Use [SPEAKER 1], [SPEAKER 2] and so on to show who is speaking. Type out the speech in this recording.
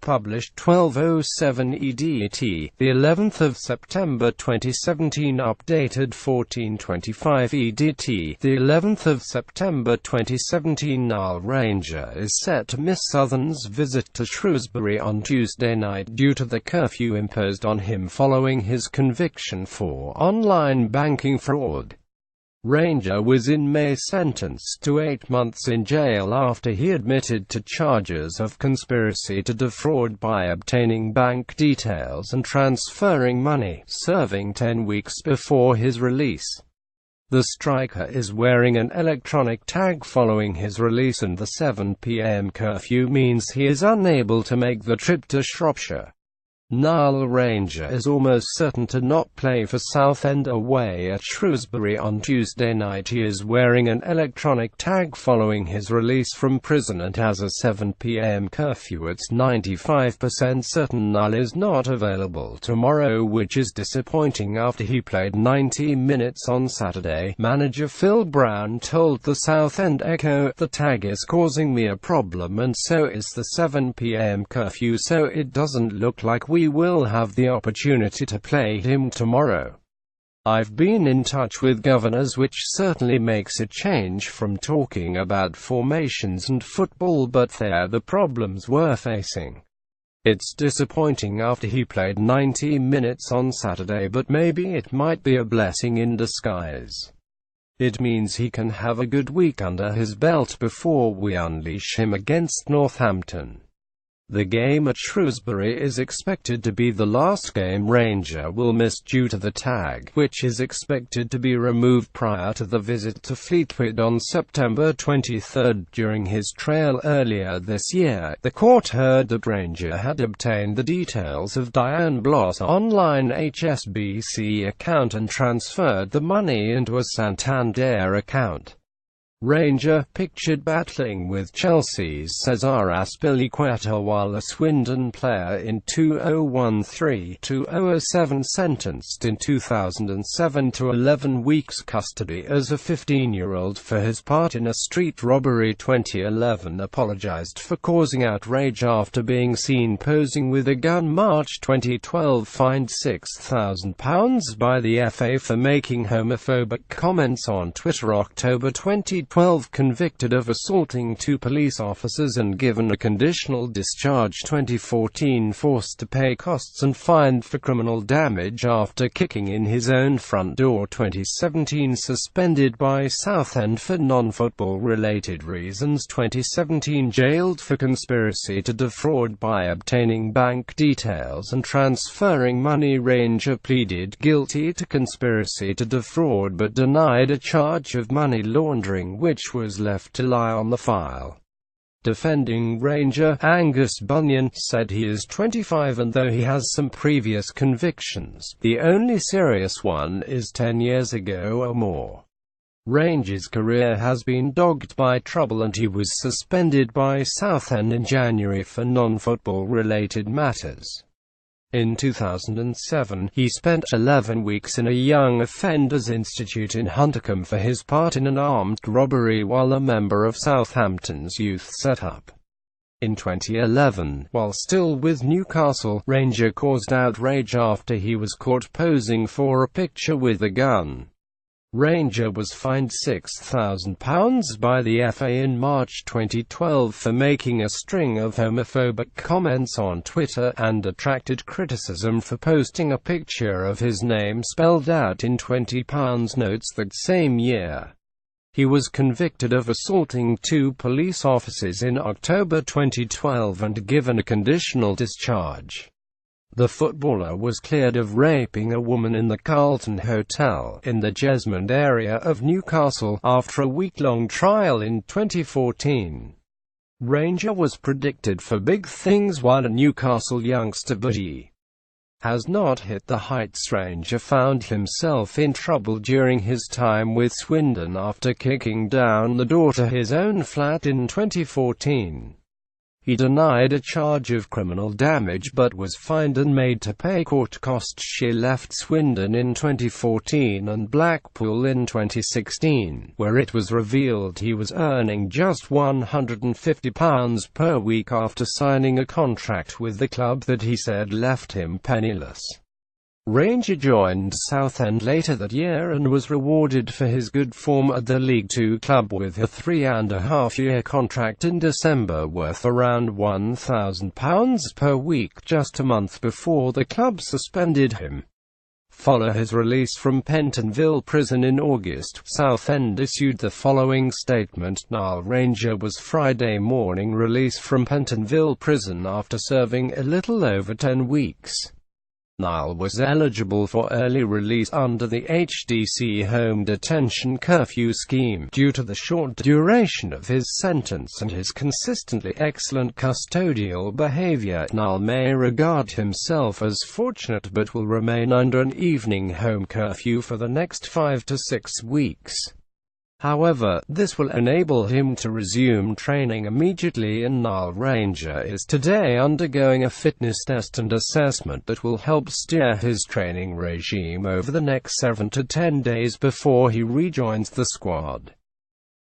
[SPEAKER 1] Published 12:07 EDT, the 11th of September 2017. Updated 14:25 EDT, the 11th of September 2017. Nile Ranger is set to miss Southends' visit to Shrewsbury on Tuesday night due to the curfew imposed on him following his conviction for online banking fraud. Ranger was in May sentenced to 8 months in jail after he admitted to charges of conspiracy to defraud by obtaining bank details and transferring money, serving 10 weeks before his release. The striker is wearing an electronic tag following his release, and the 7 p.m. curfew means he is unable to make the trip to Shropshire. Nile Ranger is almost certain to not play for Southend away at Shrewsbury on Tuesday night. He is wearing an electronic tag following his release from prison and has a 7 p.m. curfew. It's 95% certain Nile is not available tomorrow, which is disappointing after he played 90 minutes on Saturday. Manager Phil Brown told the Southend Echo, "The tag is causing me a problem, and so is the 7 p.m. curfew, so it doesn't look like we will have the opportunity to play him tomorrow. I've been in touch with governors, which certainly makes a change from talking about formations and football, but they're the problems we're facing. It's disappointing after he played 90 minutes on Saturday, but maybe it might be a blessing in disguise. It means he can have a good week under his belt before we unleash him against Northampton." The game at Shrewsbury is expected to be the last game Ranger will miss due to the tag, which is expected to be removed prior to the visit to Fleetwood on September 23. During his trial earlier this year, the court heard that Ranger had obtained the details of Diane Bloss' online HSBC account and transferred the money into a Santander account. Ranger, pictured battling with Chelsea's Cesar Azpilicueta while a Swindon player in 2013-2007, sentenced in 2007 to 11 weeks custody as a 15-year-old for his part in a street robbery. 2011 apologized for causing outrage after being seen posing with a gun. March 2012 fined £6,000 by the FA for making homophobic comments on Twitter. October 2012 convicted of assaulting 2 police officers and given a conditional discharge. 2014 forced to pay costs and fined for criminal damage after kicking in his own front door. 2017 suspended by Southend for non-football related reasons. 2017 jailed for conspiracy to defraud by obtaining bank details and transferring money. Ranger pleaded guilty to conspiracy to defraud but denied a charge of money laundering, which was left to lie on the file. Defending Ranger, Angus Bunyan, said he is 25 and though he has some previous convictions, the only serious one is 10 years ago or more. Ranger's career has been dogged by trouble and he was suspended by Southend in January for non-football related matters. In 2007, he spent 11 weeks in a Young Offenders Institute in Huntercombe for his part in an armed robbery while a member of Southampton's youth set-up. In 2011, while still with Newcastle, Ranger caused outrage after he was caught posing for a picture with a gun. Ranger was fined £6,000 by the FA in March 2012 for making a string of homophobic comments on Twitter, and attracted criticism for posting a picture of his name spelled out in £20 notes that same year. He was convicted of assaulting 2 police officers in October 2012 and given a conditional discharge. The footballer was cleared of raping a woman in the Carlton Hotel, in the Jesmond area of Newcastle, after a week-long trial in 2014. Ranger was predicted for big things while a Newcastle youngster, but he has not hit the heights. Ranger found himself in trouble during his time with Swindon after kicking down the door to his own flat in 2014. He denied a charge of criminal damage but was fined and made to pay court costs. She left Swindon in 2014 and Blackpool in 2016, where it was revealed he was earning just £150 per week after signing a contract with the club that he said left him penniless. Ranger joined Southend later that year and was rewarded for his good form at the League Two club with a 3.5-year contract in December worth around £1,000 per week, just a month before the club suspended him. Following his release from Pentonville Prison in August, Southend issued the following statement: Nile Ranger was Friday morning released from Pentonville Prison after serving a little over 10 weeks. Nile was eligible for early release under the HDC home detention curfew scheme, due to the short duration of his sentence and his consistently excellent custodial behavior. Nile may regard himself as fortunate but will remain under an evening home curfew for the next 5 to 6 weeks. However, this will enable him to resume training immediately, and Nile Ranger is today undergoing a fitness test and assessment that will help steer his training regime over the next 7 to 10 days before he rejoins the squad.